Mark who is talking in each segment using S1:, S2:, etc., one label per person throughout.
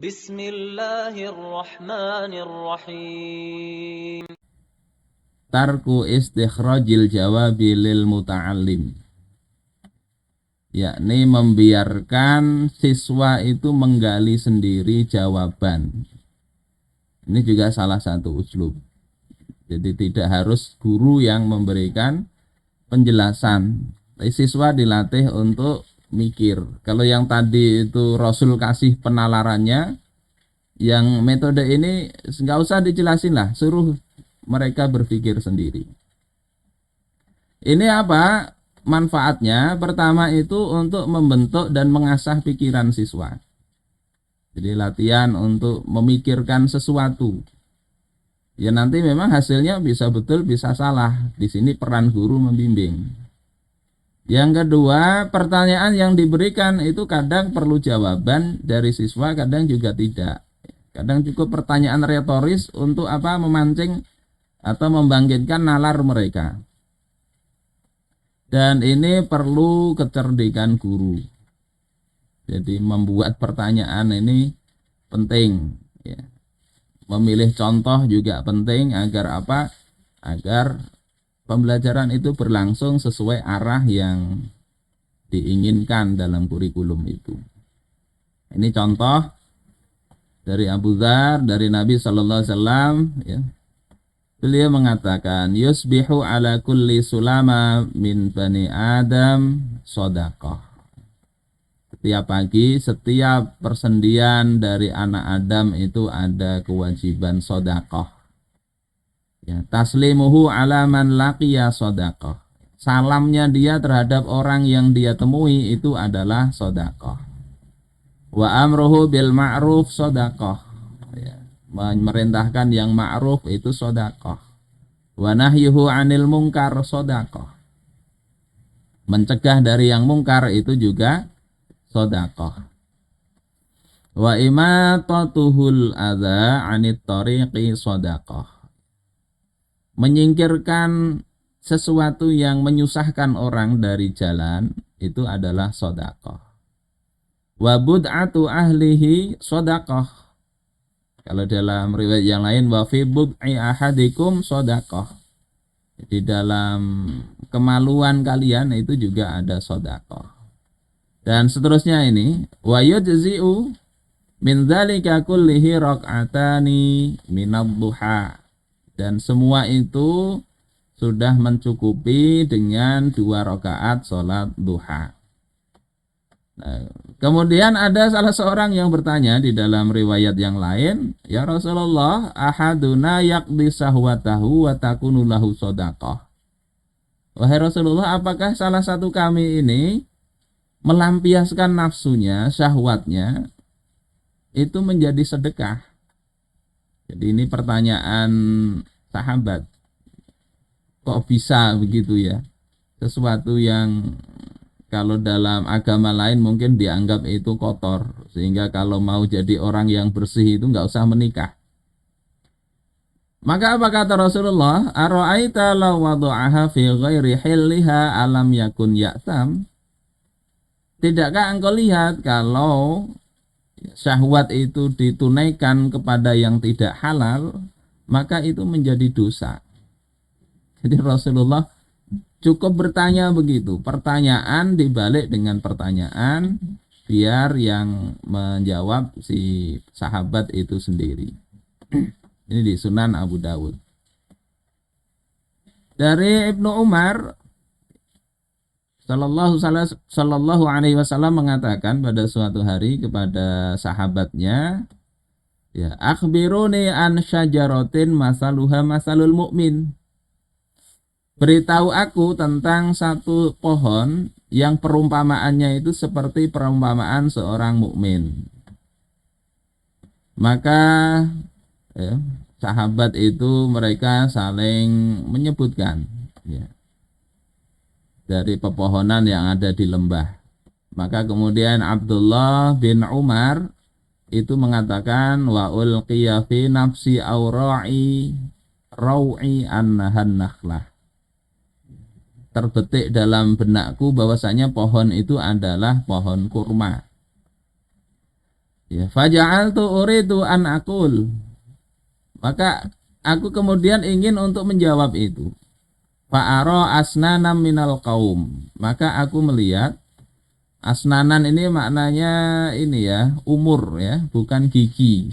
S1: Bismillahirrahmanirrahim.
S2: Tarku istikhrajil jawabi lil muta'allim, yakni membiarkan siswa itu menggali sendiri jawaban. Ini juga salah satu uslub. Jadi tidak harus guru yang memberikan penjelasan, tapi siswa dilatih untuk mikir. Kalau yang tadi itu Rasul kasih penalarannya, yang metode ini nggak usah dijelasin lah, suruh mereka berpikir sendiri. Ini apa manfaatnya? Pertama itu untuk membentuk dan mengasah pikiran siswa. Jadi latihan untuk memikirkan sesuatu. Ya nanti memang hasilnya bisa betul bisa salah. Di sini peran guru membimbing. Yang kedua, pertanyaan yang diberikan itu kadang perlu jawaban dari siswa, kadang juga tidak. Kadang cukup pertanyaan retoris untuk apa? Memancing atau membangkitkan nalar mereka. Dan ini perlu kecerdikan guru. Jadi membuat pertanyaan ini penting. Ya. Memilih contoh juga penting agar apa? Agar pembelajaran itu berlangsung sesuai arah yang diinginkan dalam kurikulum itu. Ini contoh dari Abu Dzar, dari Nabi Sallallahu Alaihi Wasallam. Ya. Beliau mengatakan, yusbihu ala kulli sulama min bani Adam sodaqah. Setiap pagi, setiap persendian dari anak Adam itu ada kewajiban sodaqah. Ya, taslimuhu ala man laqiya sodaqah. Salamnya dia terhadap orang yang dia temui itu adalah sodaqah. Wa amruhu bil ma'ruf sodaqah. Ya, memerintahkan yang ma'ruf itu sodaqah. Wa nahyuhu anil mungkar sodaqah. Mencegah dari yang mungkar itu juga sodaqah. Wa imatatuhul adza anit tariqi sodaqah. Menyingkirkan sesuatu yang menyusahkan orang dari jalan itu adalah sodaqah. Wa bud'atu ahlihi sodaqah. Kalau dalam riwayat yang lain, wa fi bud'i ahadikum sodaqah. Di dalam kemaluan kalian itu juga ada sodaqah. Dan seterusnya ini, wa yujzi'u min dzalika kullihi rak'atani minadh duha. Dan semua itu sudah mencukupi dengan 2 rakaat sholat duha. Nah, kemudian ada salah seorang yang bertanya di dalam riwayat yang lain, ya Rasulullah, ahaduna yaqdi sahwatahu wa takunu lahu shadaqah. Wahai Rasulullah, apakah salah satu kami ini melampiaskan nafsunya, syahwatnya, itu menjadi sedekah? Jadi ini pertanyaan sahabat. Kok bisa begitu ya? Sesuatu yang kalau dalam agama lain mungkin dianggap itu kotor. Sehingga kalau mau jadi orang yang bersih itu nggak usah menikah. Maka apa kata Rasulullah? Ara'aita law wada'aha fi ghairi hilliha alam yakun ya'tam? Tidakkah engkau lihat kalau syahwat itu ditunaikan kepada yang tidak halal, maka itu menjadi dosa. Jadi Rasulullah cukup bertanya begitu, pertanyaan dibalik dengan pertanyaan, biar yang menjawab si sahabat itu sendiri. Ini di Sunan Abu Dawud. Dari Ibnu Umar Sallallahu alaihi wasallam mengatakan pada suatu hari kepada sahabatnya, ya, akhbiruni an syajaratin masaluha masalul mu'min. Beritahu aku tentang satu pohon yang perumpamaannya itu seperti perumpamaan seorang mukmin. Maka ya, sahabat itu mereka saling menyebutkan ya, dari pepohonan yang ada di lembah. Maka kemudian Abdullah bin Umar itu mengatakan, wa ulqiya fi nafsi aura'i rawi annahan nakhlah. Terbetik dalam benakku bahwasanya pohon itu adalah pohon kurma. Ya, faja'altu uridu an aqul. Maka aku kemudian ingin untuk menjawab itu. Fa'ara asnanam minal qaum. Maka aku melihat asnanan ini maknanya ini ya, umur ya, bukan gigi.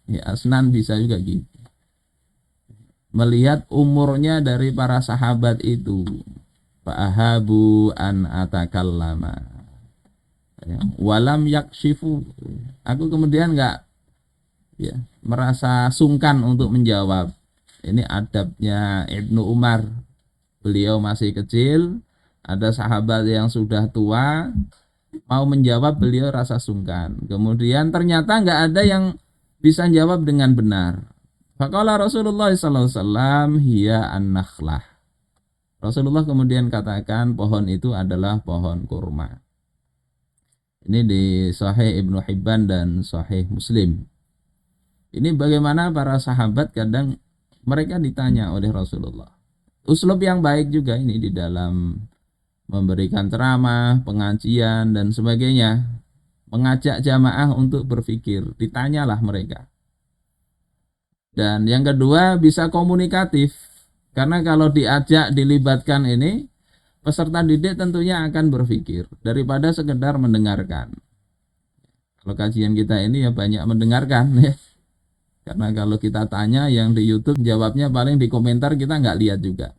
S2: Ya, asnan bisa juga gigi. Melihat umurnya dari para sahabat itu. Fa'ahabu an atakallama. Ya, walam yakshifu. Aku kemudian enggak ya merasa sungkan untuk menjawab. Ini adabnya Ibnu Umar. Beliau masih kecil, ada sahabat yang sudah tua, mau menjawab beliau rasa sungkan. Kemudian ternyata enggak ada yang bisa jawab dengan benar. Faqala Rasulullah sallallahu alaihi wasallam hiya an-nakhlah. Rasulullah kemudian katakan pohon itu adalah pohon kurma. Ini di Sahih Ibnu Hibban dan Sahih Muslim. Ini bagaimana para sahabat kadang mereka ditanya oleh Rasulullah. Uslub yang baik juga ini di dalam memberikan ceramah, pengajian dan sebagainya. Mengajak jamaah untuk berpikir, ditanyalah mereka. Dan yang kedua bisa komunikatif. Karena kalau diajak, dilibatkan ini, peserta didik tentunya akan berpikir daripada sekedar mendengarkan. Kalau kajian kita ini ya banyak mendengarkan ya. Karena kalau kita tanya yang di YouTube jawabnya paling di komentar kita nggak lihat juga.